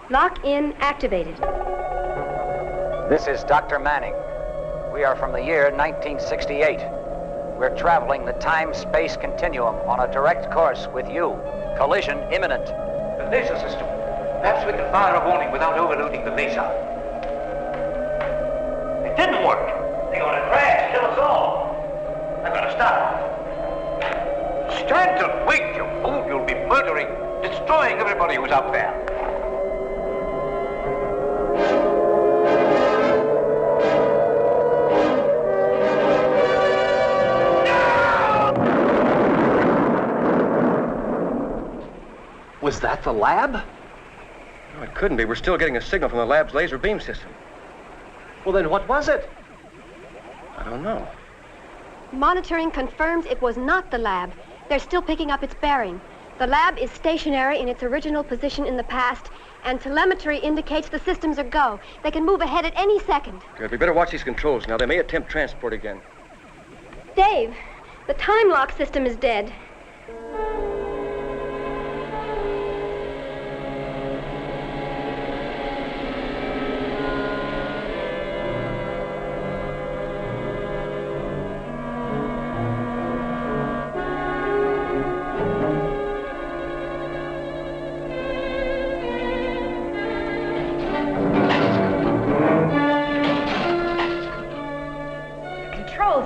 Lock-in activated. This is Dr. Manning. We are from the year 1968. We're traveling the time-space continuum on a direct course with you. Collision imminent. The laser system. Perhaps we can fire a warning without overloading the laser. It didn't work. They're gonna crash, kill us all. I'm gonna stop. Stanton, wait, you fool. You'll be murdering, destroying everybody who's up there. Was that the lab? No, it couldn't be. We're still getting a signal from the lab's laser beam system. Well, then what was it? I don't know. Monitoring confirms it was not the lab. They're still picking up its bearing. The lab is stationary in its original position in the past, and telemetry indicates the systems are go. They can move ahead at any second. Good. We better watch these controls now. They may attempt transport again. Dave, the time lock system is dead.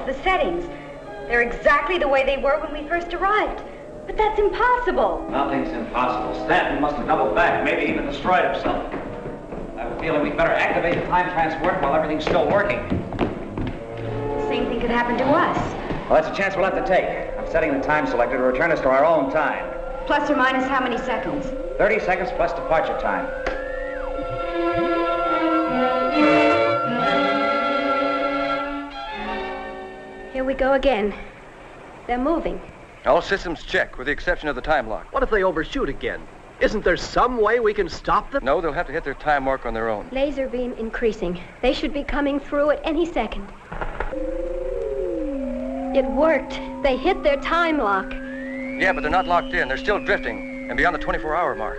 The settings. They're exactly the way they were when we first arrived. But that's impossible. Nothing's impossible. Stanton must have doubled back, maybe even destroyed himself. I have a feeling we'd better activate the time transport while everything's still working. The same thing could happen to us. Well, that's a chance we'll have to take. I'm setting the time selector to return us to our own time. Plus or minus how many seconds? 30 seconds plus departure time. Here we go again. They're moving. All systems check, with the exception of the time lock. What if they overshoot again? Isn't there some way we can stop them? No, they'll have to hit their time mark on their own. Laser beam increasing. They should be coming through at any second. It worked. They hit their time lock. Yeah, but they're not locked in. They're still drifting, and beyond the 24-hour mark.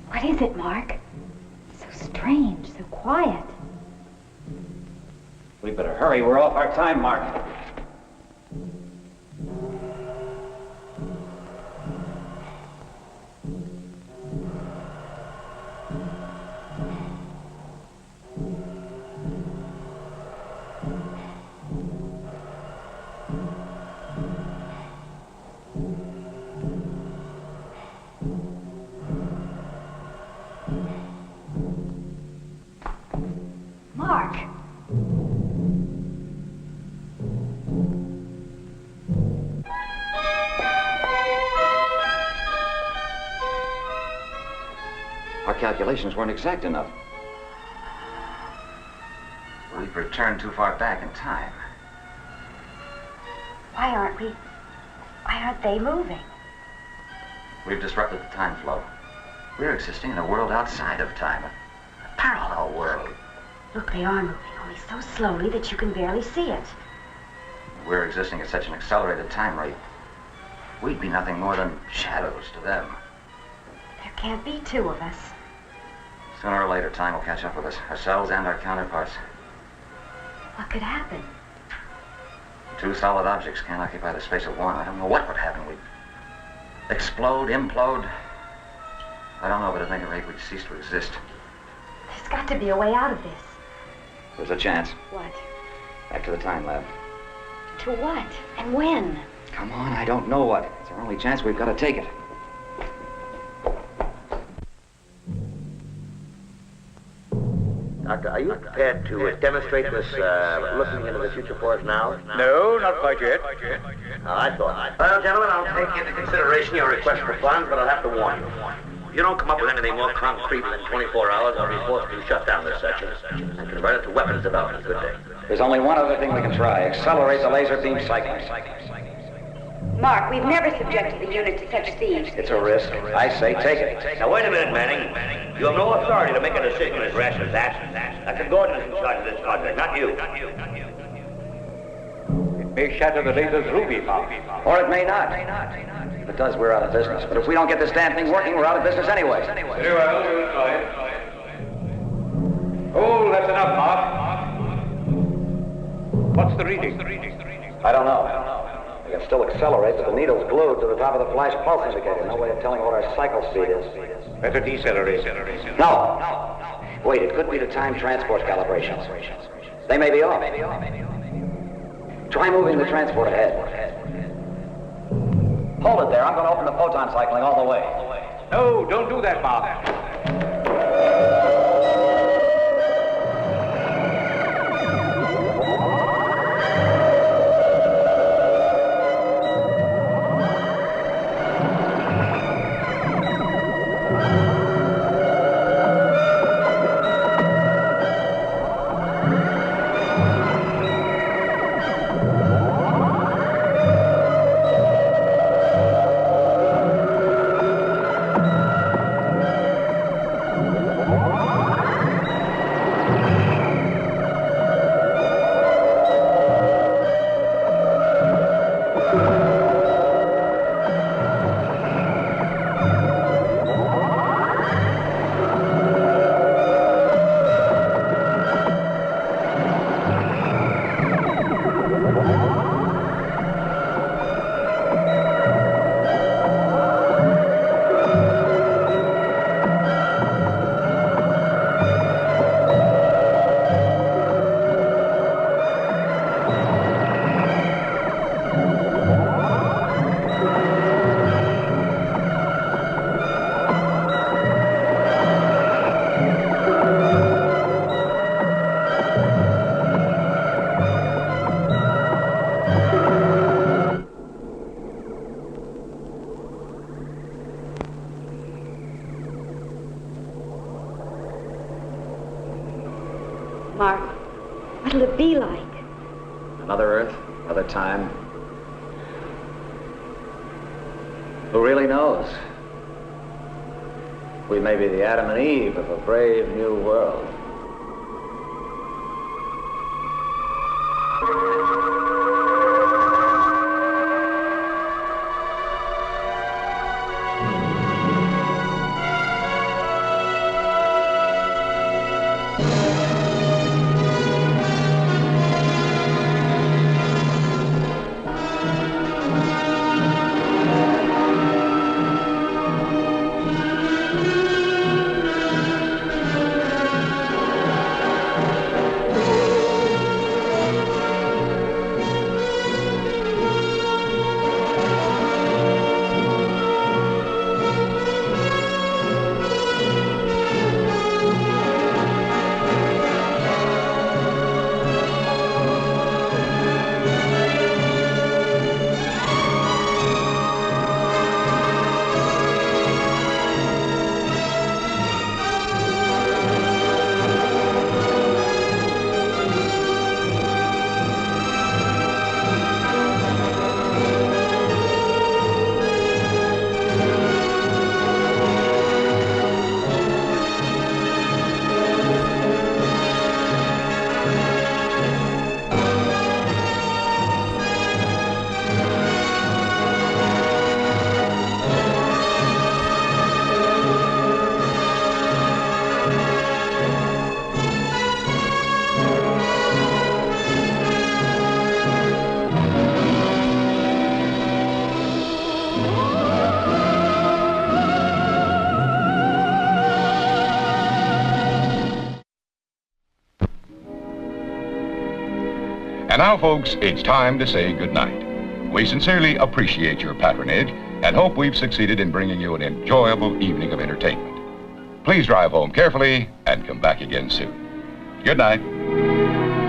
What is it, Mark? So strange, so quiet. We better hurry. We're off our time mark. Mark. Our calculations weren't exact enough. We've returned too far back in time. Why aren't they moving? We've disrupted the time flow. We're existing in a world outside of time, a parallel world. Look, they are moving, only so slowly that you can barely see it. We're existing at such an accelerated time rate. We'd be nothing more than shadows to them. There can't be two of us. Sooner or later, time will catch up with us, ourselves and our counterparts. What could happen? Two solid objects can't occupy the space of one. I don't know what would happen. We'd explode, implode. I don't know, but at any rate, we'd cease to exist. There's got to be a way out of this. There's a chance. What? Back to the time lab. To what? And when? Come on, I don't know what. It's our only chance. We've got to take it. Doctor, are you prepared to demonstrate this looking into the future for us now? No, not quite yet. I thought. Well, gentlemen, I'll take into consideration your request for funds, but I'll have to warn you. If you don't come up with anything more concrete within 24 hours, I'll be forced to shut down this section and convert it to weapons development. Good day. There's only one other thing we can try. Accelerate the laser beam cycling. Mark, we've never subjected the unit to such siege. It's a risk. I say take it. Now, wait a minute, Manning. You have no authority to make a decision as rash as that. Dr. Gordon is in charge of this project, not you. It may shatter the laser's ruby, Mark. Or it may not. If it does, we're out of business. But if we don't get this damn thing working, we're out of business anyway. Very well, we'll try it. Oh, that's enough, Mark. What's the reading? I don't know. We can still accelerate, but the needle's glued to the top of the flash pulse indicator. No way of telling what our cycle speed is. Better decelerate. No. Wait, it could be the time transport calibrations. They may be off. Try moving the transport ahead. Hold it there. I'm going to open the photon cycling all the way. No, don't do that, Mark. Mark, what'll it be like? Another Earth, another time. Who really knows? We may be the Adam and Eve of a brave new world. And now, folks, it's time to say goodnight. We sincerely appreciate your patronage and hope we've succeeded in bringing you an enjoyable evening of entertainment. Please drive home carefully and come back again soon. Good night.